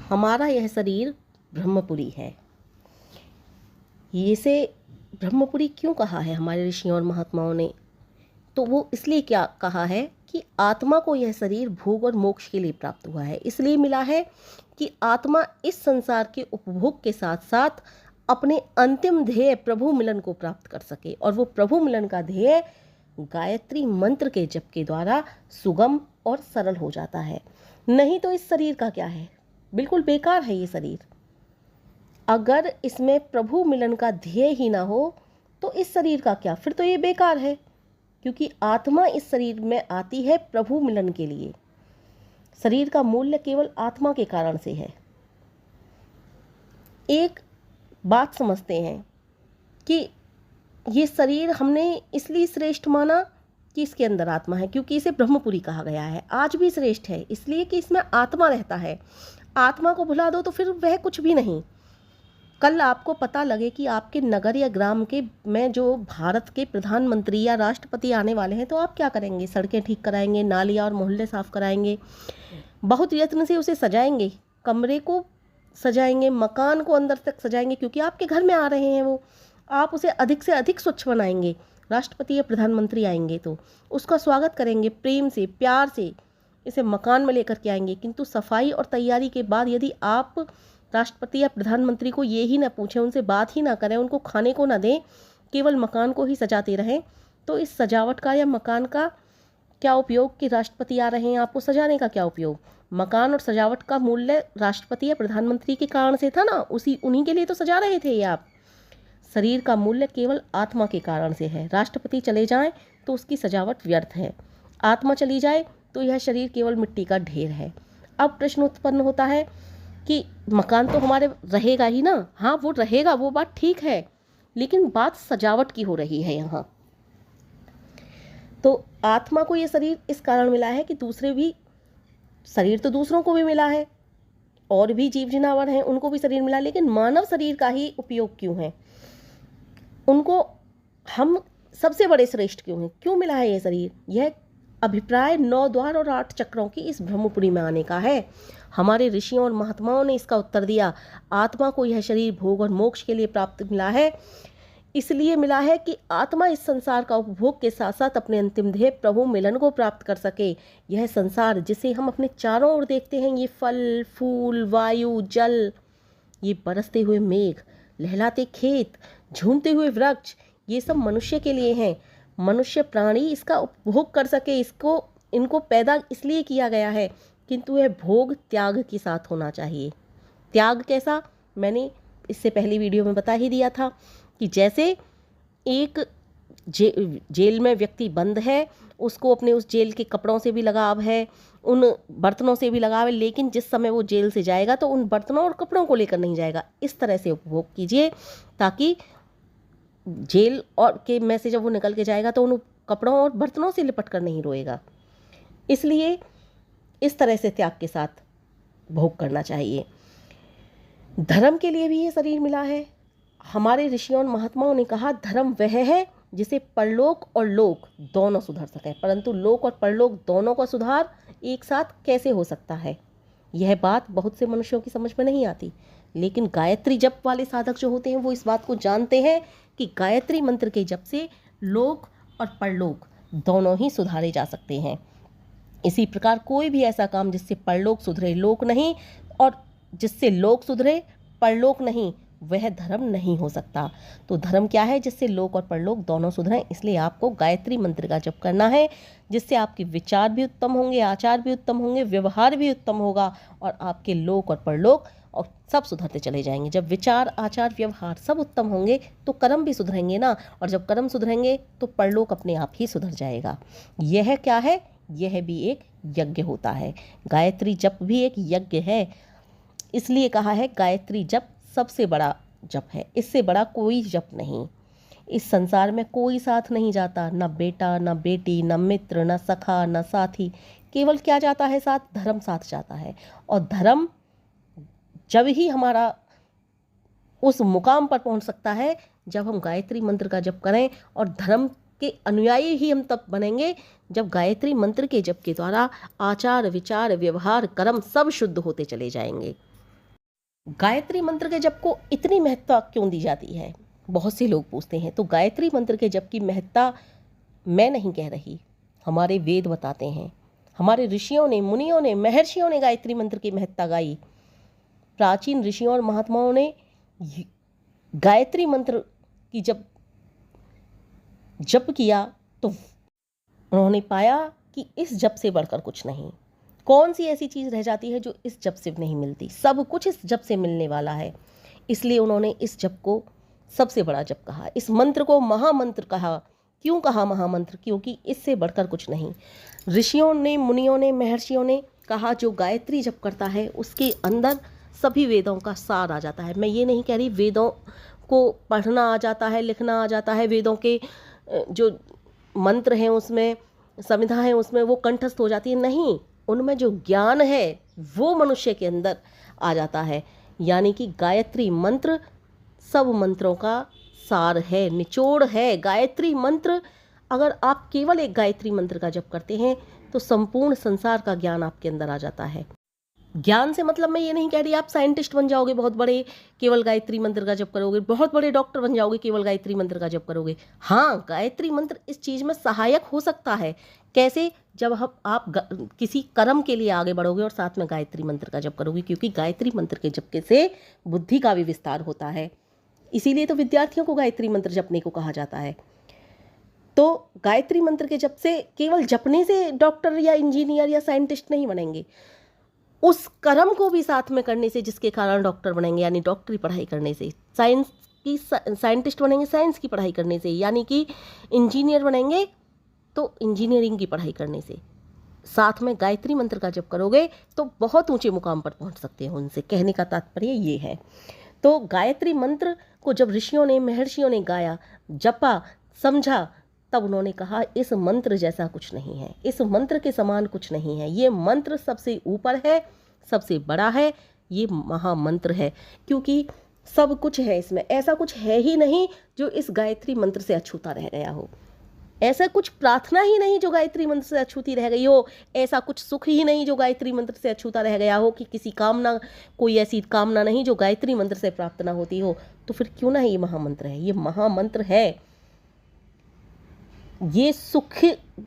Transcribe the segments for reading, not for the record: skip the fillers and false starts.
हमारा यह शरीर ब्रह्मपुरी है। इसे ब्रह्मपुरी क्यों कहा है हमारे ऋषियों और महात्माओं ने? तो वो इसलिए क्या कहा है कि आत्मा को यह शरीर भोग और मोक्ष के लिए प्राप्त हुआ है। इसलिए मिला है कि आत्मा इस संसार के उपभोग के साथ साथ अपने अंतिम ध्येय प्रभु मिलन को प्राप्त कर सके, और वो प्रभु मिलन का ध्येय गायत्री मंत्र के जप के द्वारा सुगम और सरल हो जाता है। नहीं तो इस शरीर का क्या है, बिल्कुल बेकार है ये शरीर। अगर इसमें प्रभु मिलन का ध्येय ही ना हो तो इस शरीर का क्या, फिर तो ये बेकार है, क्योंकि आत्मा इस शरीर में आती है प्रभु मिलन के लिए। शरीर का मूल्य केवल आत्मा के कारण से है। एक बात समझते हैं कि ये शरीर हमने इसलिए श्रेष्ठ माना कि इसके अंदर आत्मा है, क्योंकि इसे ब्रह्मपुरी कहा गया है। आज भी श्रेष्ठ है इसलिए कि इसमें आत्मा रहता है। आत्मा को भुला दो तो फिर वह कुछ भी नहीं। कल आपको पता लगे कि आपके नगर या ग्राम के में जो भारत के प्रधानमंत्री या राष्ट्रपति आने वाले हैं, तो आप क्या करेंगे? सड़कें ठीक कराएंगे, नालियाँ और मोहल्ले साफ कराएंगे, बहुत यत्न से उसे सजाएंगे, कमरे को सजाएंगे, मकान को अंदर तक सजाएंगे, क्योंकि आपके घर में आ रहे हैं वो। आप उसे अधिक से अधिक स्वच्छ बनाएंगे। राष्ट्रपति या प्रधानमंत्री आएंगे तो उसका स्वागत करेंगे, प्रेम से प्यार से इसे मकान में लेकर के आएंगे। किंतु सफाई और तैयारी के बाद यदि आप राष्ट्रपति या प्रधानमंत्री को ये ही ना पूछें, उनसे बात ही ना करें, उनको खाने को ना दें, केवल मकान को ही सजाते रहें, तो इस सजावट का या मकान का क्या उपयोग? कि राष्ट्रपति आ रहे हैं, आपको सजाने का क्या उपयोग? मकान और सजावट का मूल्य राष्ट्रपति या प्रधानमंत्री के कारण से था ना, उन्हीं के लिए तो सजा रहे थे ये आप। शरीर का मूल्य केवल आत्मा के कारण से है। राष्ट्रपति चले जाएं तो उसकी सजावट व्यर्थ है, आत्मा चली जाए तो यह शरीर केवल मिट्टी का ढेर है। अब प्रश्न उत्पन्न होता है कि मकान तो हमारे रहेगा ही ना। हाँ, वो रहेगा, वो बात ठीक है, लेकिन बात सजावट की हो रही है यहाँ। तो आत्मा को ये शरीर इस कारण मिला है कि दूसरे भी शरीर तो दूसरों को भी मिला है, और भी जीव जनावर हैं उनको भी शरीर मिला, लेकिन मानव शरीर का ही उपयोग क्यों है? उनको हम सबसे बड़े श्रेष्ठ क्यों हैं? क्यों मिला है ये शरीर? यह अभिप्राय 9 द्वार और 8 चक्रों की इस ब्रह्मपुरी में आने का है। हमारे ऋषियों और महात्माओं ने इसका उत्तर दिया। आत्मा को यह शरीर भोग और मोक्ष के लिए प्राप्त मिला है। इसलिए मिला है कि आत्मा इस संसार का उपभोग के साथ साथ अपने अंतिम ध्येय प्रभु मिलन को प्राप्त कर सके। यह संसार जिसे हम अपने चारों ओर देखते हैं, ये फल फूल, वायु, जल, ये बरसते हुए मेघ, लहलाते खेत, झूमते हुए वृक्ष, ये सब मनुष्य के लिए हैं। मनुष्य प्राणी इसका उपभोग कर सके, इनको पैदा इसलिए किया गया है, किंतु यह भोग त्याग के साथ होना चाहिए। त्याग कैसा? मैंने इससे पहली वीडियो में बता ही दिया था कि जैसे एक जेल में व्यक्ति बंद है, उसको अपने उस जेल के कपड़ों से भी लगाव है, उन बर्तनों से भी लगाव है, लेकिन जिस समय वो जेल से जाएगा तो उन बर्तनों और कपड़ों को लेकर नहीं जाएगा। इस तरह से उपभोग कीजिए ताकि जेल और के में से जब वो निकल के जाएगा तो उन कपड़ों और बर्तनों से लिपट कर नहीं रोएगा। इसलिए इस तरह से त्याग के साथ भोग करना चाहिए। धर्म के लिए भी ये शरीर मिला है। हमारे ऋषियों और महात्माओं ने कहा, धर्म वह है जिसे परलोक और लोक दोनों सुधर सकें। परंतु लोक और परलोक दोनों का सुधार एक साथ कैसे हो सकता है? यह बात बहुत से मनुष्यों की समझ में नहीं आती, लेकिन गायत्री जप वाले साधक जो होते हैं वो इस बात को जानते हैं कि गायत्री मंत्र के जप से लोक और परलोक दोनों ही सुधारे जा सकते हैं। इसी प्रकार कोई भी ऐसा काम जिससे परलोक सुधरे लोक नहीं, और जिससे लोक सुधरे परलोक नहीं, वह धर्म नहीं हो सकता। तो धर्म क्या है? जिससे लोक और परलोक दोनों सुधरें। इसलिए आपको गायत्री मंत्र का जप करना है, जिससे आपके विचार भी उत्तम होंगे, आचार भी उत्तम होंगे, व्यवहार भी उत्तम होगा, और आपके लोक और परलोक और सब सुधरते चले जाएंगे। जब विचार, आचार, व्यवहार सब उत्तम होंगे तो कर्म भी सुधरेंगे ना, और जब कर्म सुधरेंगे तो परलोक अपने आप ही सुधर जाएगा। यह क्या है? यह भी एक यज्ञ होता है। गायत्री जप भी एक यज्ञ है। इसलिए कहा है गायत्री जप सबसे बड़ा जप है, इससे बड़ा कोई जप नहीं। इस संसार में कोई साथ नहीं जाता, न बेटा, न बेटी, न मित्र, न सखा, न साथी। केवल क्या जाता है साथ? धर्म साथ जाता है। और धर्म जब ही हमारा उस मुकाम पर पहुंच सकता है जब हम गायत्री मंत्र का जप करें, और धर्म के अनुयायी ही हम तब बनेंगे जब गायत्री मंत्र के जप के द्वारा आचार, विचार, व्यवहार, कर्म सब शुद्ध होते चले जाएंगे। गायत्री मंत्र के जप को इतनी महत्ता क्यों दी जाती है, बहुत से लोग पूछते हैं। तो गायत्री मंत्र के जप की महत्ता मैं नहीं कह रही, हमारे वेद बताते हैं। हमारे ऋषियों ने, मुनियों ने, महर्षियों ने गायत्री मंत्र की महत्ता गाई। प्राचीन ऋषियों और महात्माओं ने गायत्री मंत्र की जब जप किया तो उन्होंने पाया कि इस जप से बढ़कर कुछ नहीं। कौन सी ऐसी चीज़ रह जाती है जो इस जप से नहीं मिलती? सब कुछ इस जप से मिलने वाला है। इसलिए उन्होंने इस जप को सबसे बड़ा जप कहा, इस मंत्र को महामंत्र कहा। क्यों कहा महामंत्र? क्योंकि इससे बढ़कर कुछ नहीं। ऋषियों ने, मुनियों ने, महर्षियों ने कहा जो गायत्री जप करता है उसके अंदर सभी वेदों का सार आ जाता है। मैं ये नहीं कह रही वेदों को पढ़ना आ जाता है, लिखना आ जाता है, वेदों के जो मंत्र हैं उसमें, संविधा है उसमें वो कंठस्थ हो जाती है, नहीं। उनमें जो ज्ञान है वो मनुष्य के अंदर आ जाता है। यानी कि गायत्री मंत्र सब मंत्रों का सार है, निचोड़ है। गायत्री मंत्र, अगर आप केवल एक गायत्री मंत्र का जप करते हैं तो संपूर्ण संसार का ज्ञान आपके अंदर आ जाता है। ज्ञान से मतलब मैं ये नहीं कह रही आप साइंटिस्ट बन जाओगे बहुत बड़े, केवल गायत्री मंत्र का जप करोगे, बहुत बड़े डॉक्टर बन जाओगे केवल गायत्री मंत्र का जप करोगे। हाँ, गायत्री मंत्र इस चीज़ में सहायक हो सकता है। कैसे? जब आप किसी कर्म के लिए आगे बढ़ोगे और साथ में गायत्री मंत्र का जप करोगे, क्योंकि गायत्री मंत्र के जप से बुद्धि का भी विस्तार होता है। इसीलिए तो विद्यार्थियों को गायत्री मंत्र जपने को कहा जाता है। तो गायत्री मंत्र के जप से, केवल जपने से डॉक्टर या इंजीनियर या साइंटिस्ट नहीं बनेंगे, उस कर्म को भी साथ में करने से जिसके कारण डॉक्टर बनेंगे, यानी डॉक्टरी पढ़ाई करने से। साइंस की साइंटिस्ट बनेंगे साइंस की पढ़ाई करने से, यानी कि इंजीनियर बनेंगे तो इंजीनियरिंग की पढ़ाई करने से। साथ में गायत्री मंत्र का जप करोगे तो बहुत ऊंचे मुकाम पर पहुंच सकते हैं उनसे। कहने का तात्पर्य ये है। तो गायत्री मंत्र को जब ऋषियों ने, महर्षियों ने गाया, जपा, समझा, तब उन्होंने कहा इस मंत्र जैसा कुछ नहीं है, इस मंत्र के समान कुछ नहीं है। ये मंत्र सबसे ऊपर है, सबसे बड़ा है, ये महामंत्र है। क्योंकि सब कुछ है इसमें, ऐसा कुछ है ही नहीं जो इस गायत्री मंत्र से अछूता रह गया हो। ऐसा कुछ प्रार्थना ही नहीं जो गायत्री मंत्र से अछूती रह गई हो। ऐसा कुछ सुख ही नहीं जो गायत्री मंत्र से अछूता रह गया हो, कि किसी कामना, कोई ऐसी कामना नहीं जो गायत्री मंत्र से प्राप्त ना होती हो। तो फिर क्यों ना ये महामंत्र है? ये महामंत्र है। ये सुख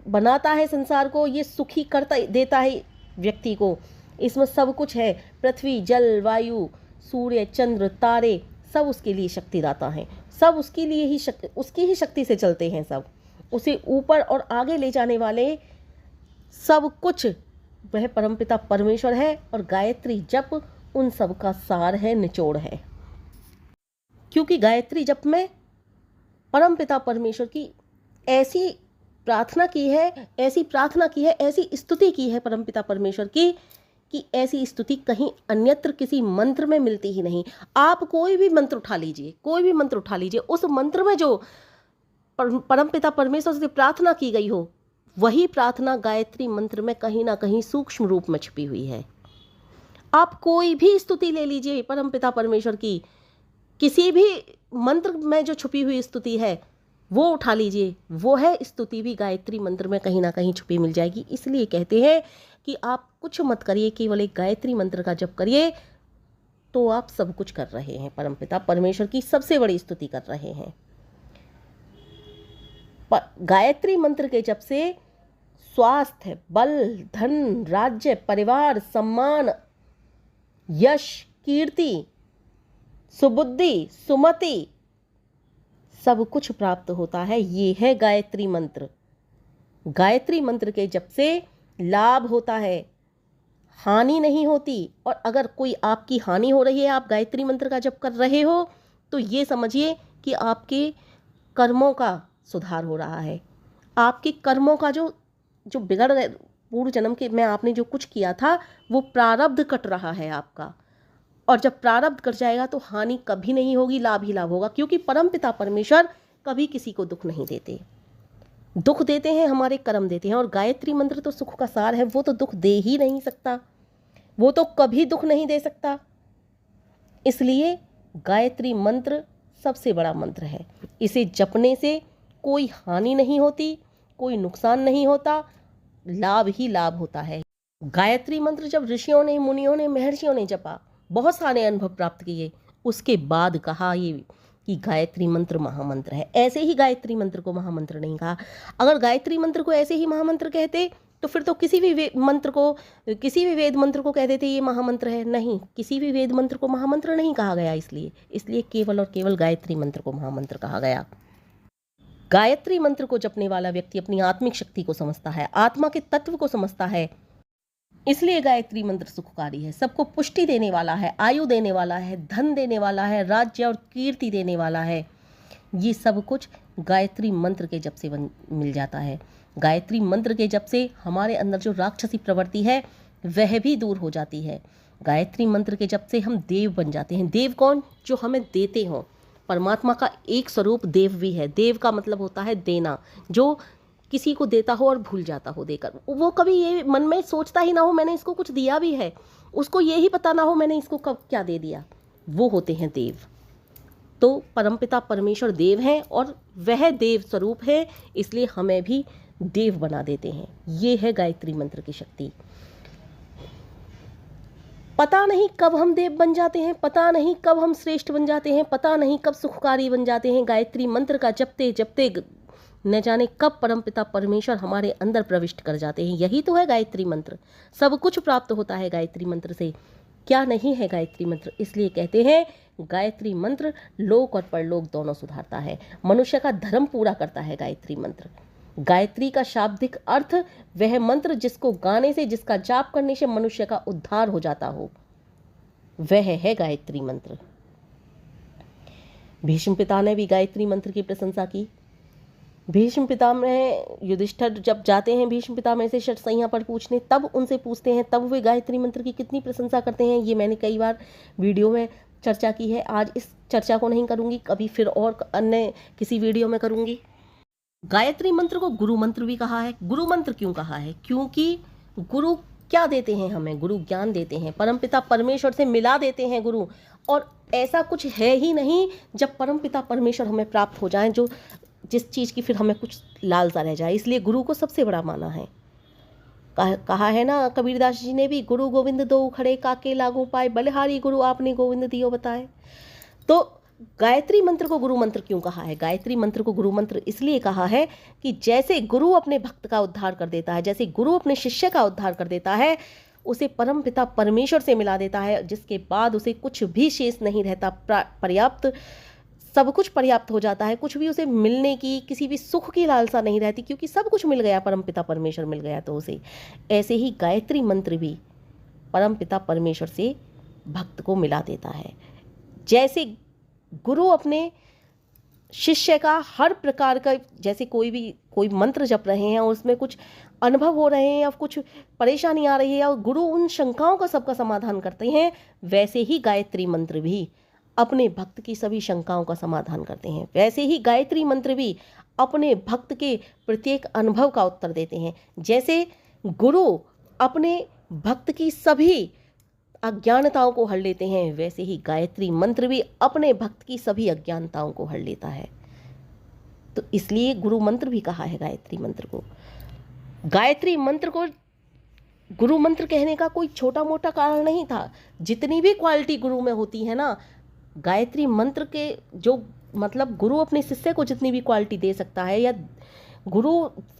बनाता है संसार को, ये सुखी करता देता है व्यक्ति को। इसमें सब कुछ है। पृथ्वी, जल, वायु, सूर्य, चंद्र, तारे, सब उसके लिए शक्तिदाता हैं। सब उसके लिए ही उसकी ही शक्ति से चलते हैं। सब उसे ऊपर और आगे ले जाने वाले सब कुछ वह परमपिता परमेश्वर है। और गायत्री जप उन सब का सार है, निचोड़ है। क्योंकि गायत्री जप में परमपिता परमेश्वर की ऐसी प्रार्थना की है, ऐसी प्रार्थना की है, ऐसी स्तुति की है परमपिता परमेश्वर की, कि ऐसी स्तुति कहीं अन्यत्र किसी मंत्र में मिलती ही नहीं। आप कोई भी मंत्र उठा लीजिए, कोई भी मंत्र उठा लीजिए, उस मंत्र में जो परमपिता परमेश्वर से प्रार्थना की गई हो, वही प्रार्थना गायत्री मंत्र में कहीं ना कहीं सूक्ष्म रूप में छिपी हुई है। आप कोई भी स्तुति ले लीजिए परमपिता परमेश्वर की, किसी भी मंत्र में जो छुपी हुई स्तुति है वो उठा लीजिए, वो है स्तुति भी गायत्री मंत्र में कहीं ना कहीं छुपी मिल जाएगी। इसलिए कहते हैं कि आप कुछ मत करिए, केवल एक गायत्री मंत्र का जप करिए तो आप सब कुछ कर रहे हैं, परमपिता परमेश्वर की सबसे बड़ी स्तुति कर रहे हैं। गायत्री मंत्र के जप से स्वास्थ्य, बल, धन, राज्य, परिवार, सम्मान, यश, कीर्ति, सुबुद्धि, सुमति, सब कुछ प्राप्त होता है। ये है गायत्री मंत्र। गायत्री मंत्र के जप से लाभ होता है, हानि नहीं होती। और अगर कोई आपकी हानि हो रही है, आप गायत्री मंत्र का जप कर रहे हो, तो ये समझिए कि आपके कर्मों का सुधार हो रहा है। आपके कर्मों का जो बिगड़ गए पूर्व जन्म के में आपने जो कुछ किया था, वो प्रारब्ध कट रहा है आपका। और जब प्रारब्ध कट जाएगा तो हानि कभी नहीं होगी, लाभ ही लाभ होगा। क्योंकि परमपिता परमेश्वर कभी किसी को दुख नहीं देते। दुख देते हैं हमारे कर्म देते हैं। और गायत्री मंत्र तो सुख का सार है, वो तो दुख दे ही नहीं सकता, वो तो कभी दुख नहीं दे सकता। इसलिए गायत्री मंत्र सबसे बड़ा मंत्र है। इसे जपने से कोई हानि नहीं होती, कोई नुकसान नहीं होता, लाभ ही लाभ होता है। गायत्री मंत्र जब ऋषियों ने, मुनियों ने, महर्षियों ने जपा, बहुत सारे अनुभव प्राप्त किए, उसके बाद कहा ये कि गायत्री मंत्र महामंत्र है। ऐसे ही गायत्री मंत्र को महामंत्र नहीं कहा। अगर गायत्री मंत्र को ऐसे ही महामंत्र कहते तो फिर तो किसी भी वेद मंत्र को कह देते ये महामंत्र है। नहीं, किसी भी वेद मंत्र को महामंत्र नहीं कहा गया, इसलिए केवल और केवल गायत्री मंत्र को महामंत्र कहा गया। गायत्री मंत्र को जपने वाला व्यक्ति अपनी आत्मिक शक्ति को समझता है, आत्मा के तत्व को समझता है, इसलिए गायत्री मंत्र सुखकारी है, सबको पुष्टि देने वाला है, आयु देने वाला है, धन देने वाला है, राज्य और कीर्ति देने वाला है। ये सब कुछ गायत्री मंत्र के जप से मिल जाता है। गायत्री मंत्र के जप से हमारे अंदर जो राक्षसी प्रवृत्ति है वह भी दूर हो जाती है। गायत्री मंत्र के जप से हम देव बन जाते हैं। देव कौन? जो हमें देते हों। परमात्मा का एक स्वरूप देव भी है। देव का मतलब होता है देना, जो किसी को देता हो और भूल जाता हो देकर। वो कभी ये मन में सोचता ही ना हो मैंने इसको कुछ दिया भी है, उसको ये ही पता ना हो मैंने इसको कब क्या दे दिया। वो होते हैं देव। तो परमपिता परमेश्वर देव हैं और वह देव स्वरूप है, इसलिए हमें भी देव बना देते हैं। ये है गायत्री मंत्र की शक्ति। पता नहीं कब हम देव बन जाते हैं, पता नहीं कब हम श्रेष्ठ बन जाते हैं, पता नहीं कब सुखकारी बन जाते हैं। गायत्री मंत्र का जपते जपते न जाने कब परमपिता परमेश्वर हमारे अंदर प्रविष्ट कर जाते हैं। यही तो है गायत्री मंत्र। सब कुछ प्राप्त होता है गायत्री मंत्र से। क्या नहीं है गायत्री मंत्र? इसलिए कहते हैं गायत्री मंत्र लोक और परलोक दोनों सुधारता है, मनुष्य का धर्म पूरा करता है गायत्री मंत्र। गायत्री का शाब्दिक अर्थ वह मंत्र जिसको गाने से, जिसका जाप करने से मनुष्य का उद्धार हो जाता हो, वह है गायत्री मंत्र। भीष्म पिता ने भी गायत्री मंत्र की प्रशंसा की। भीष्म पिता में युधिष्ठिर जब जाते हैं भीष्म पिता में से षट्संहिता पर पूछने, तब उनसे पूछते हैं, तब वे गायत्री मंत्र की कितनी प्रशंसा करते हैं। ये मैंने कई बार वीडियो में चर्चा की है। आज इस चर्चा को नहीं करूंगी, कभी फिर और अन्य किसी वीडियो में करूंगी। गायत्री मंत्र को गुरु मंत्र भी कहा है। गुरु मंत्र क्यों कहा है? क्योंकि गुरु क्या देते हैं हमें? गुरु ज्ञान देते हैं, परमपिता परमेश्वर से मिला देते हैं गुरु। और ऐसा कुछ है ही नहीं जब परमपिता परमेश्वर हमें प्राप्त हो जाएं, जो जिस चीज़ की फिर हमें कुछ लालसा रह जाए। इसलिए गुरु को सबसे बड़ा माना है। कहा है ना कबीरदास जी ने भी, गुरु गोविंद दो खड़े काके लागू पाए, बलिहारी गुरु आपने गोविंद दियो बताए। तो गायत्री मंत्र को गुरु मंत्र क्यों कहा है? गायत्री मंत्र को गुरु मंत्र इसलिए कहा है कि जैसे गुरु अपने भक्त का उद्धार कर देता है, जैसे गुरु अपने शिष्य का उद्धार कर देता है, उसे परमपिता परमेश्वर से मिला देता है, जिसके बाद उसे कुछ भी शेष नहीं रहता। पर्याप्त, सब कुछ पर्याप्त हो जाता है। कुछ भी उसे मिलने की, किसी भी सुख की लालसा नहीं रहती, क्योंकि सब कुछ मिल गया, परमपिता परमेश्वर मिल गया तो उसे। ऐसे ही गायत्री मंत्र भी परमपिता परमेश्वर से भक्त को मिला देता है। जैसे गुरु अपने शिष्य का हर प्रकार का, जैसे कोई मंत्र जप रहे हैं और उसमें कुछ अनुभव हो रहे हैं या कुछ परेशानी आ रही है और गुरु उन शंकाओं का सबका समाधान करते हैं, वैसे ही गायत्री मंत्र भी अपने भक्त की सभी शंकाओं का समाधान करते हैं। वैसे ही गायत्री मंत्र भी अपने भक्त के प्रत्येक अनुभव का उत्तर देते हैं। जैसे गुरु अपने भक्त की सभी अज्ञानताओं को हर लेते हैं, वैसे ही गायत्री मंत्र भी अपने भक्त की सभी अज्ञानताओं को हर लेता है। तो इसलिए गुरु मंत्र भी कहा है गायत्री मंत्र को। गायत्री मंत्र को गुरु मंत्र कहने का कोई छोटा मोटा कारण नहीं था। जितनी भी क्वालिटी गुरु में होती है ना, गायत्री मंत्र के जो मतलब गुरु अपने शिष्य को जितनी भी क्वालिटी दे सकता है, या गुरु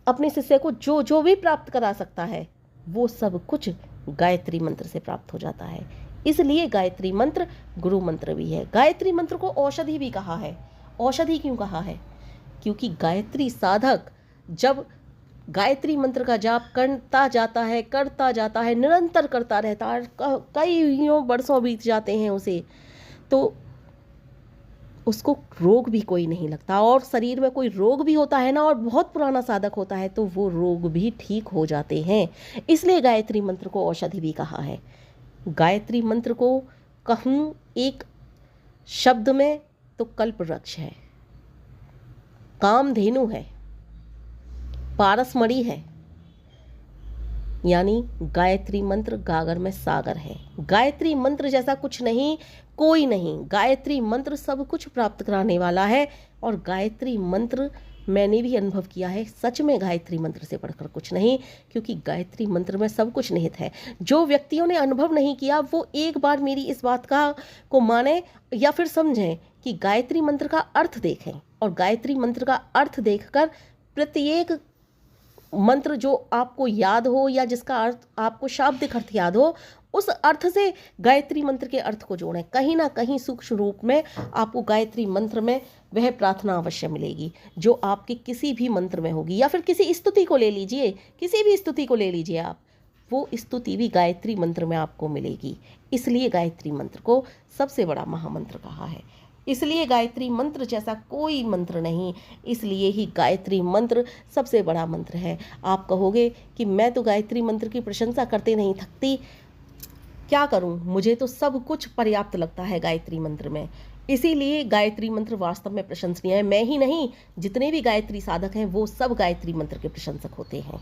अपने शिष्य को जो जो भी प्राप्त करा सकता है, वो सब कुछ गायत्री मंत्र से प्राप्त हो जाता है। इसलिए गायत्री मंत्र गुरु मंत्र भी है। गायत्री मंत्र को औषधि भी कहा है। औषधि क्यों कहा है? क्योंकि गायत्री साधक जब गायत्री मंत्र का जाप करता जाता है, निरंतर करता रहता है, कई वर्षों बीत जाते हैं उसे, तो उसको रोग भी कोई नहीं लगता। और शरीर में कोई रोग भी होता है ना, और बहुत पुराना साधक होता है, तो वो रोग भी ठीक हो जाते हैं। इसलिए गायत्री मंत्र को औषधि भी कहा है। गायत्री मंत्र को कहूँ एक शब्द में तो कल्प वृक्ष है, कामधेनु है, पारसमणि है, यानी गायत्री मंत्र गागर में सागर है। गायत्री मंत्र जैसा कुछ नहीं, कोई नहीं। गायत्री मंत्र सब कुछ प्राप्त कराने वाला है, और गायत्री मंत्र मैंने भी अनुभव किया है, सच में गायत्री मंत्र से बढ़कर कुछ नहीं, क्योंकि गायत्री मंत्र में सब कुछ निहित है। जो व्यक्तियों ने अनुभव नहीं किया वो एक बार मेरी इस बात को माने या फिर समझें कि गायत्री मंत्र का अर्थ देखें, और गायत्री मंत्र का अर्थ देखकर प्रत्येक मंत्र जो आपको याद हो या जिसका अर्थ आपको शाब्दिक अर्थ याद हो, उस अर्थ से गायत्री मंत्र के अर्थ को जोड़ें। कहीं ना कहीं सूक्ष्म रूप में आपको गायत्री मंत्र में वह प्रार्थना अवश्य मिलेगी जो आपके किसी भी मंत्र में होगी। या फिर किसी स्तुति को ले लीजिए, किसी भी स्तुति को ले लीजिए आप, वो स्तुति भी गायत्री मंत्र में आपको मिलेगी। इसलिए गायत्री मंत्र को सबसे बड़ा महामंत्र कहा है। इसलिए गायत्री मंत्र जैसा कोई मंत्र नहीं, इसलिए ही गायत्री मंत्र सबसे बड़ा मंत्र है। आप कहोगे कि मैं तो गायत्री मंत्र की प्रशंसा करते नहीं थकती, क्या करूं, मुझे तो सब कुछ पर्याप्त लगता है गायत्री मंत्र में। इसीलिए गायत्री मंत्र वास्तव में प्रशंसनीय है। मैं ही नहीं, जितने भी गायत्री साधक हैं वो सब गायत्री मंत्र के प्रशंसक होते हैं।